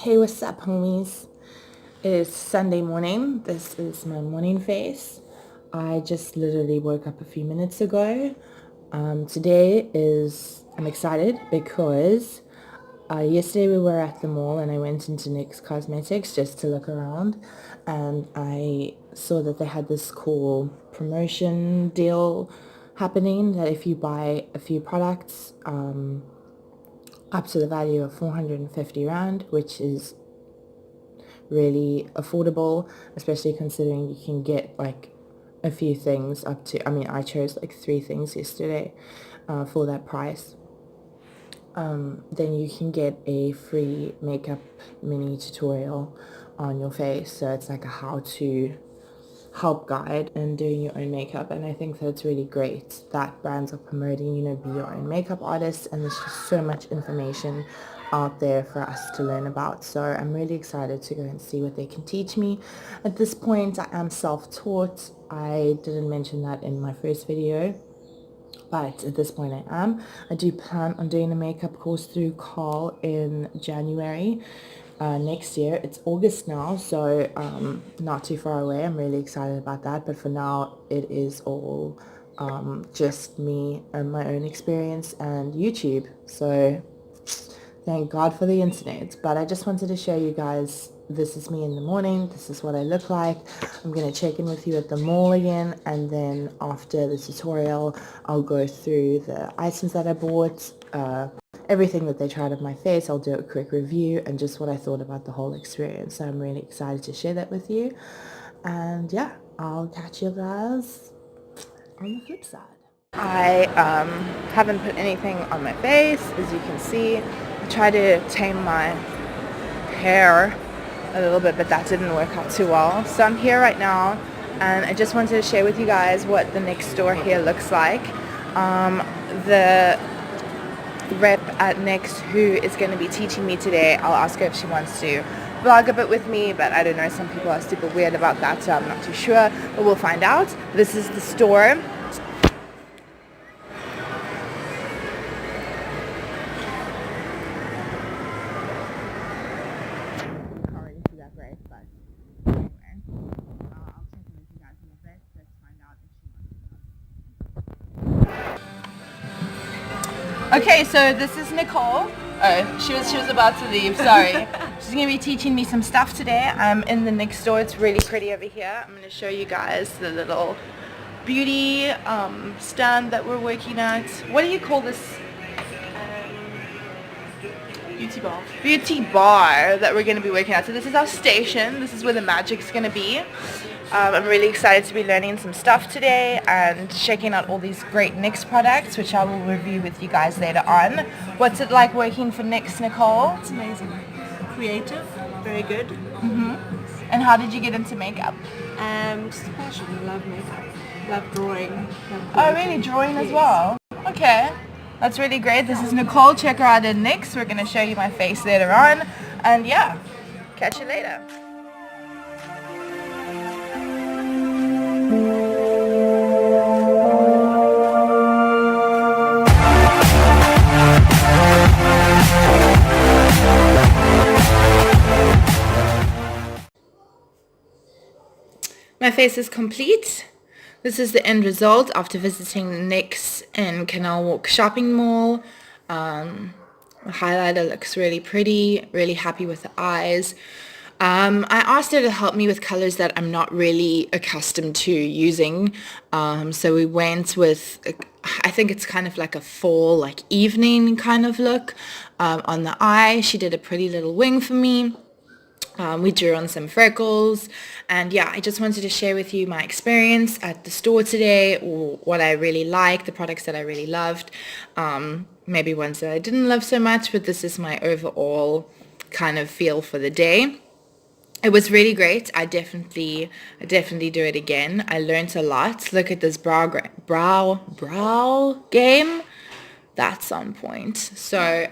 Hey, what's up, homies? It is Sunday morning. This is my morning face. I just literally woke up a few minutes ago. I'm excited because yesterday we were at the mall and I went into NYX Cosmetics just to look around, and I saw that they had this cool promotion deal happening that if you buy a few products, up to the value of 450 Rand, which is really affordable, especially considering you can get like a few things up to, I chose like 3 things yesterday for that price. Then you can get a free makeup mini tutorial on your face, so it's like a how-to help guide and doing your own makeup. And I think that's really great that brands are promoting, be your own makeup artist, and there's just so much information out there for us to learn about. So I'm really excited to go and see what they can teach me. At this point, I am self-taught. I didn't mention that in my first video, but at this point I do plan on doing a makeup course through Carl in January next year. It's August now, so not too far away. I'm really excited about that, but for now it is all just me and my own experience and YouTube, so thank God for the internet. But I just wanted to show you guys, this is me in the morning, this is what I look like. I'm going to check in with you at the mall again, and then after the tutorial I'll go through the items that I bought, everything that they tried on my face. I'll do a quick review and just what I thought about the whole experience. So I'm really excited to share that with you, and yeah, I'll catch you guys on the flip side. I haven't put anything on my face, as you can see. I tried to tame my hair a little bit, but that didn't work out too well. So I'm here right now, and I just wanted to share with you guys what the NYX store here looks like. The rep at NYX who is going to be teaching me today, I'll ask her if she wants to vlog a bit with me, but I don't know, some people are super weird about that, so I'm not too sure, but we'll find out. This is the store. Okay, so this is Nicole. Oh, she was about to leave, sorry. She's going to be teaching me some stuff today. I'm in the NYX store. It's really pretty over here. I'm going to show you guys the little beauty stand that we're working at. What do you call this? Beauty bar. Beauty bar that we're going to be working at. So this is our station. This is where the magic's going to be. I'm really excited to be learning some stuff today and checking out all these great NYX products, which I will review with you guys later on. What's it like working for NYX, Nicole? It's amazing. Creative, very good. Mm-hmm. And how did you get into makeup? Just a passion. I love makeup. Love drawing. Oh, really? Drawing as well? Okay. That's really great. This is Nicole. Check her out at NYX. We're going to show you my face later on. And yeah, catch you later. My face is complete. This is the end result after visiting NYX in Canal Walk Shopping Mall. The highlighter looks really pretty, really happy with the eyes. I asked her to help me with colors that I'm not really accustomed to using. So we went with, I think it's kind of like a fall, like evening kind of look on the eye. She did a pretty little wing for me. We drew on some freckles, and yeah, I just wanted to share with you my experience at the store today, or what I really liked, the products that I really loved, maybe ones that I didn't love so much, but this is my overall kind of feel for the day. It was really great. I definitely do it again. I learned a lot. Look at this brow game. That's on point. So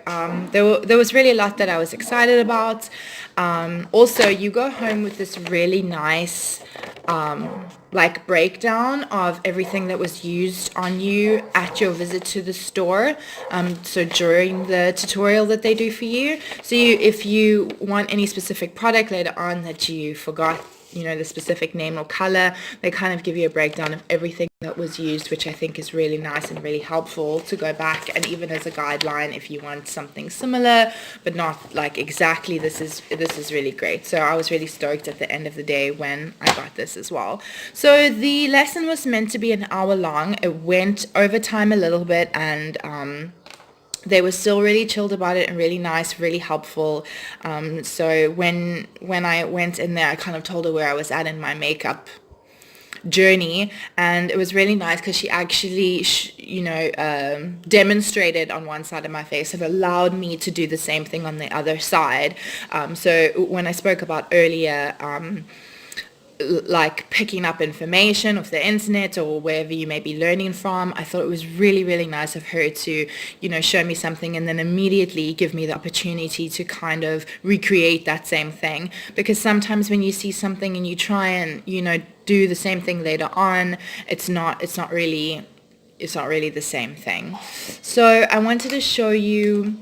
there was really a lot that I was excited about. Also, you go home with this really nice like breakdown of everything that was used on you at your visit to the store, so during the tutorial that they do for you. So if you want any specific product later on that you forgot, you know, the specific name or color, they kind of give you a breakdown of everything that was used, which I think is really nice and really helpful to go back, and even as a guideline if you want something similar but not like exactly. This is really great. So I was really stoked at the end of the day when I got this as well. So the lesson was meant to be an hour long. It went over time a little bit, and they were still really chilled about it and really nice, really helpful. So when I went in there, I kind of told her where I was at in my makeup journey, and it was really nice because she actually demonstrated on one side of my face and allowed me to do the same thing on the other side. So when I spoke about earlier, like picking up information off the internet or wherever you may be learning from, I thought it was really, really nice of her to, you know, show me something and then immediately give me the opportunity to kind of recreate that same thing. Because sometimes when you see something and you try and, you know, do the same thing later on, it's not really the same thing. So I wanted to show you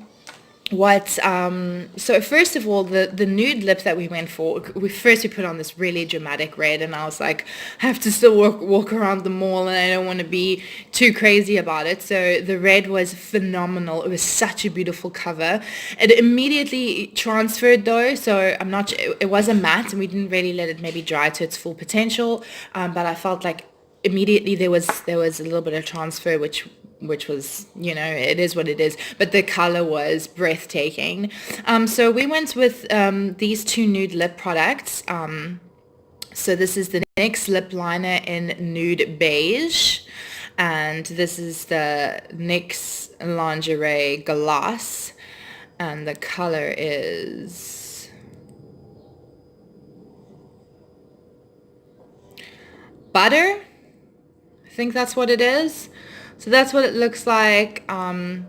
what so first of all, the nude lip that we went for, we put on this really dramatic red, and I was like, I have to still walk around the mall and I don't want to be too crazy about it. So the red was phenomenal. It was such a beautiful cover. It immediately transferred though, so I'm not sure, it was a matte and we didn't really let it maybe dry to its full potential, but I felt like immediately there was a little bit of transfer, which was, you know, it is what it is, but the color was breathtaking. So we went with these two nude lip products. So this is the NYX lip liner in nude beige, and this is the NYX lingerie gloss, and the color is butter. I think that's what it is. So that's what it looks like. The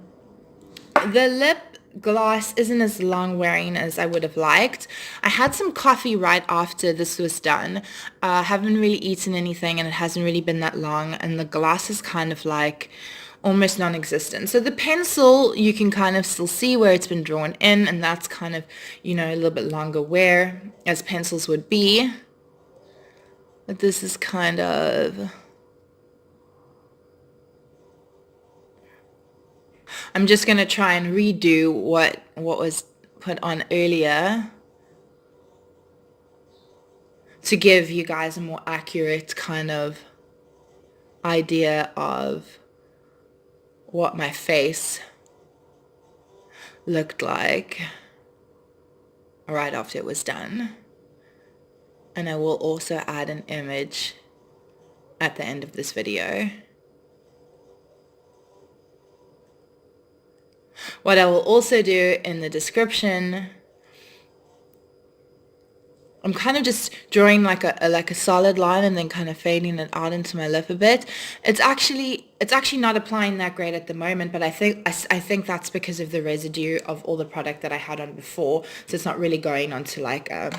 lip gloss isn't as long wearing as I would have liked. I had some coffee right after this was done. I haven't really eaten anything and it hasn't really been that long, and the gloss is kind of like almost non-existent. So the pencil, you can kind of still see where it's been drawn in, and that's kind of, you know, a little bit longer wear as pencils would be. But this is kind of... I'm just going to try and redo what was put on earlier to give you guys a more accurate kind of idea of what my face looked like right after it was done. And I will also add an image at the end of this video. What I will also do in the description, I'm kind of just drawing like a solid line and then kind of fading it out into my lip a bit. It's actually not applying that great at the moment, but I think that's because of the residue of all the product that I had on before, so it's not really going onto like a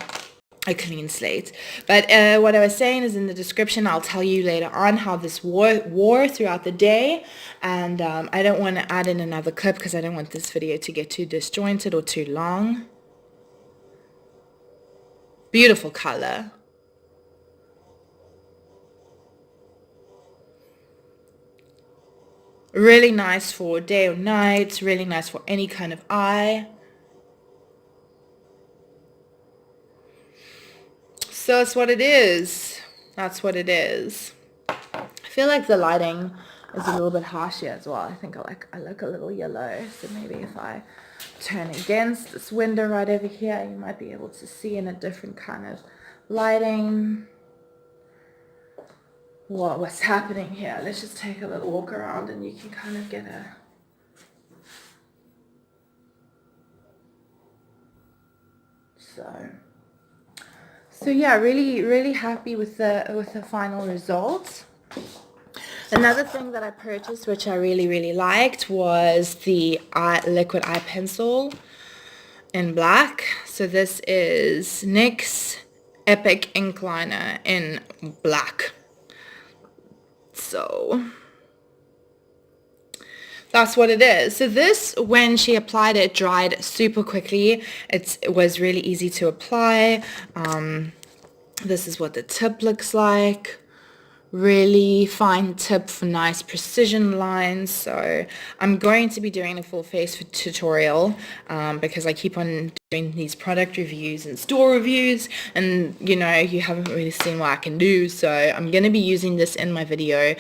clean slate. But what I was saying is, in the description I'll tell you later on how this wore throughout the day, and I don't want to add in another clip because I don't want this video to get too disjointed or too long. Beautiful color. Really nice for day or night, really nice for any kind of eye. So that's what it is. That's what it is. I feel like the lighting is a little bit harsh here as well. I think I look a little yellow. So maybe if I turn against this window right over here, you might be able to see in a different kind of lighting what's happening here. Let's just take a little walk around and you can kind of get a... So yeah, really happy with the final result. Another thing that I purchased, which I really liked, was the liquid eye pencil in black. So this is NYX Epic Ink Liner in black. So that's what it is. So this, when she applied it, dried super quickly. It was really easy to apply. This is what the tip looks like. Really fine tip for nice precision lines. So I'm going to be doing a full face tutorial because I keep on doing these product reviews and store reviews, and you know, you haven't really seen what I can do. So I'm going to be using this in my video,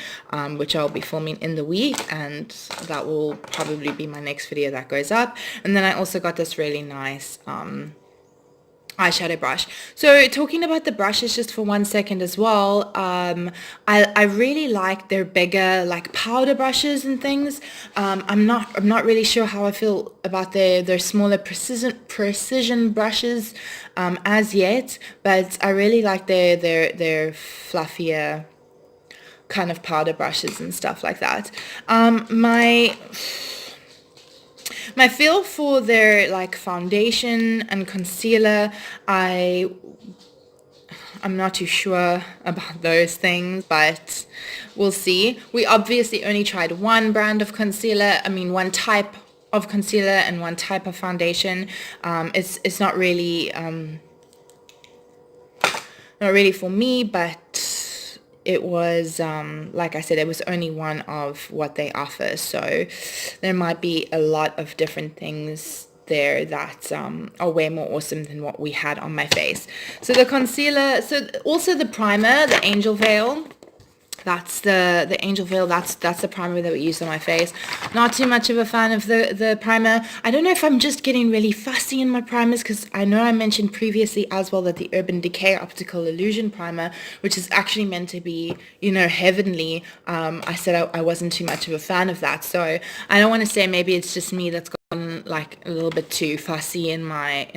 which I'll be filming in the week, and that will probably be my next video that goes up. And then I also got this really nice eyeshadow brush. So talking about the brushes just for 1 second as well, I really like their bigger like powder brushes and things. I'm not really sure how I feel about their smaller precision brushes as yet, but I really like their fluffier kind of powder brushes and stuff like that. My feel for their like foundation and concealer, I'm not too sure about those things, but we'll see. We obviously only tried one brand of concealer, one type of concealer and one type of foundation. It's not really for me, but it was, like I said, it was only one of what they offer. So there might be a lot of different things there that are way more awesome than what we had on my face. So the concealer, so also the primer, the Angel Veil. That's the Angel Veil. That's the primer that we used on my face. Not too much of a fan of the primer. I don't know if I'm just getting really fussy in my primers, because I know I mentioned previously as well that the Urban Decay Optical Illusion primer, which is actually meant to be, you know, heavenly, I said I wasn't too much of a fan of that. So I don't want to say maybe it's just me that's gotten like a little bit too fussy in my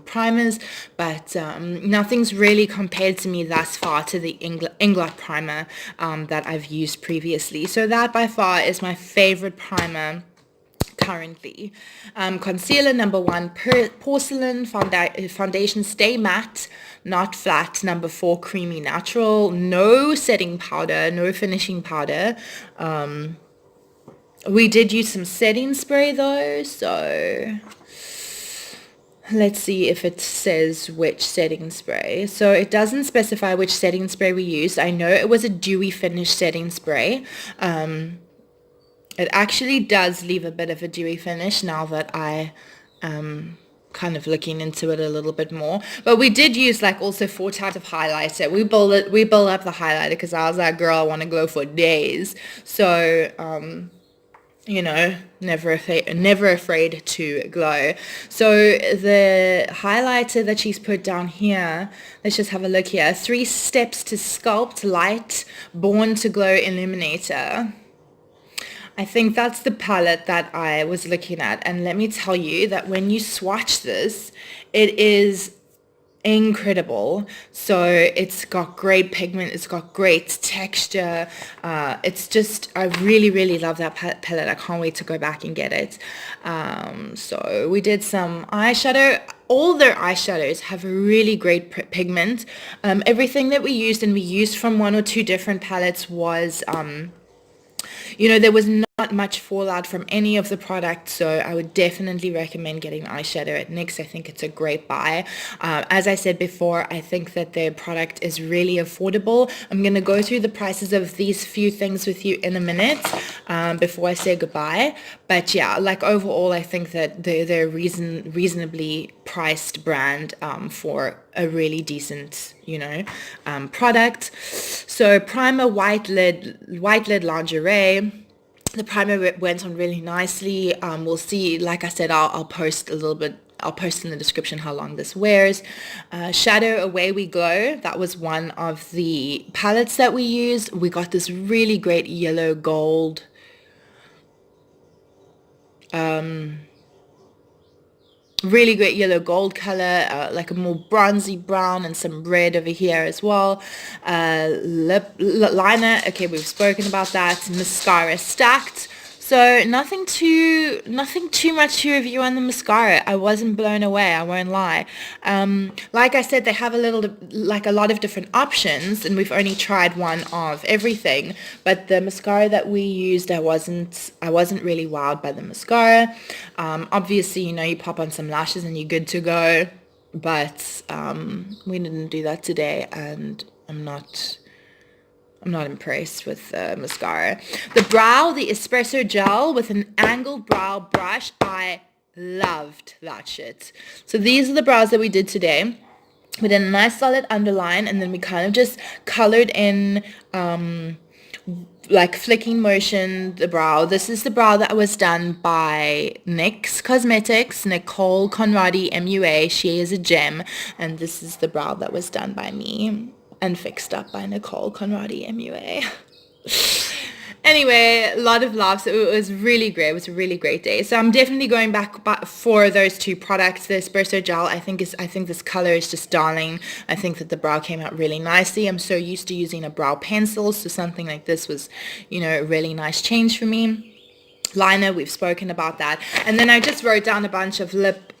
primers, but nothing's really compared to me thus far to the Inglot primer that I've used previously. So that by far is my favorite primer currently. Concealer number 1, Porcelain Foundation Stay Matte, Not Flat. Number 4, Creamy Natural. No setting powder, no finishing powder. We did use some setting spray though, so let's see if it says which setting spray. So it doesn't specify which setting spray we used. I know it was a dewy finish setting spray. It actually does leave a bit of a dewy finish now that I kind of looking into it a little bit more. But we did use like also 4 types of highlighter. We built up the highlighter because I was like, girl, I want to glow for days. So you know, never afraid to glow. So the highlighter that she's put down here, let's just have a look here. 3 Steps to Sculpt Light Born to Glow Illuminator. I think that's the palette that I was looking at, and let me tell you that when you swatch this, it is incredible. So it's got great pigment, it's got great texture, it's just, I really love that palette. I can't wait to go back and get it. So we did some eyeshadow. All their eyeshadows have a really great pigment. Everything that we used from 1 or 2 different palettes was you know, there was not much fallout from any of the products, so I would definitely recommend getting eyeshadow at NYX. I think it's a great buy. As I said before, I think that their product is really affordable. I'm going to go through the prices of these few things with you in a minute before I say goodbye. But yeah, like overall, I think that they're reasonably priced brand for a really decent, you know, product. So primer, white lid lingerie. The primer went on really nicely. We'll see, like I said, I'll post a little bit, I'll post in the description how long this wears. Shadow, Away We Go. That was one of the palettes that we used. We got this really great yellow gold really great yellow gold color, like a more bronzy brown and some red over here as well. Lip liner, okay, we've spoken about that. Mascara, Stacked. So nothing too much to review on the mascara. I wasn't blown away, I won't lie. Like I said, they have a lot of different options, and we've only tried one of everything. But the mascara that we used, I wasn't really wowed by the mascara. Obviously, you pop on some lashes and you're good to go. But we didn't do that today, and I'm not impressed with the mascara. The espresso gel with an angled brow brush, I loved that shit. So these are the brows that we did today. We did a nice solid underline, and then we kind of just colored in like flicking motion the brow. This is the brow that was done by NYX Cosmetics, Nicole Conradie MUA. She is a gem, and this is the brow that was done by me and fixed up by Nicole Conradie MUA. Anyway, a lot of laughs. It was really great. It was a really great day. So I'm definitely going back for those two products. The espresso gel, I think this color is just darling. I think that the brow came out really nicely. I'm so used to using a brow pencil, so something like this was, a really nice change for me. Liner, we've spoken about that. And then I just wrote down a bunch of lip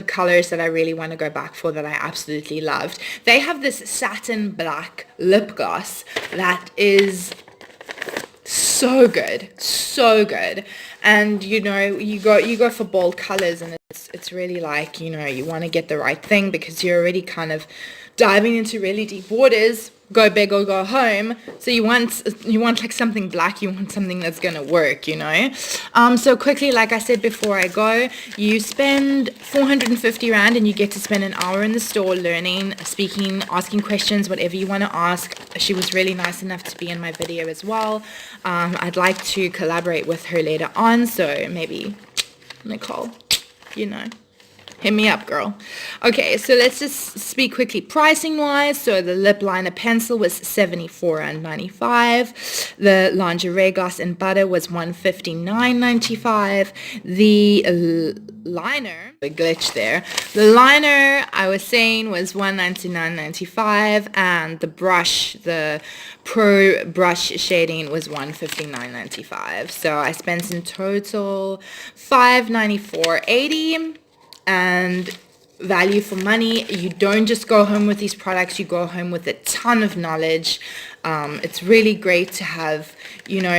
colors that I really want to go back for, that I absolutely loved. They have this satin black lip gloss that is so good, and you go for bold colors, and it's really like, you want to get the right thing, because you're already kind of diving into really deep waters. Go big or go home. So you want like something black, you want something that's gonna work, So quickly, like I said before I go, you spend 450 Rand and you get to spend an hour in the store learning, speaking, asking questions, whatever you want to ask. She was really nice enough to be in my video as well. I'd like to collaborate with her later on, so maybe Nicole, hit me up, girl. Okay, so let's just speak quickly pricing wise. So the lip liner pencil was 74.95. The lingerie gloss and butter was 159.95. The liner, the glitch there. The liner I was saying was 199.95, and the brush, the Pro brush shading, was 159.95. So I spent in total 594.80. And value for money. You don't just go home with these products, you go home with a ton of knowledge. It's really great to have,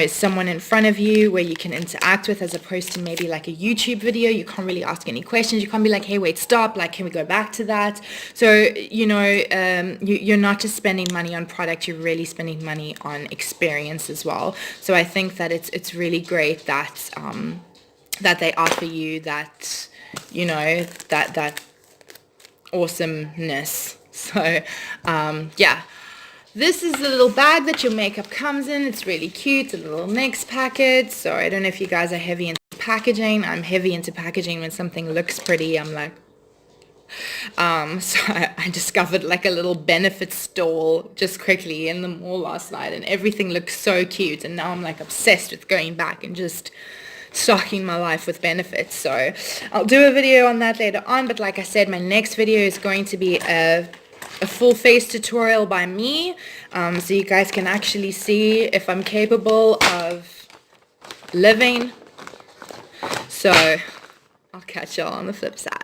someone in front of you where you can interact with, as opposed to maybe like a YouTube video. You can't really ask any questions. You can't be like, hey, wait, stop, like, can we go back to that? So, you're not just spending money on product, you're really spending money on experience as well. So I think that it's really great that that they offer you that, that awesomeness. So yeah, this is the little bag that your makeup comes in. It's really cute, a little NYX packet. So I don't know if you guys are heavy into packaging. I'm heavy into packaging. When something looks pretty, I'm like, so I discovered like a little benefit stall just quickly in the mall last night, and everything looks so cute, and now I'm like obsessed with going back and just stocking my life with benefits. So I'll do a video on that later on, but like I said, my next video is going to be a full face tutorial by me, so you guys can actually see if I'm capable of living. So I'll catch y'all on the flip side.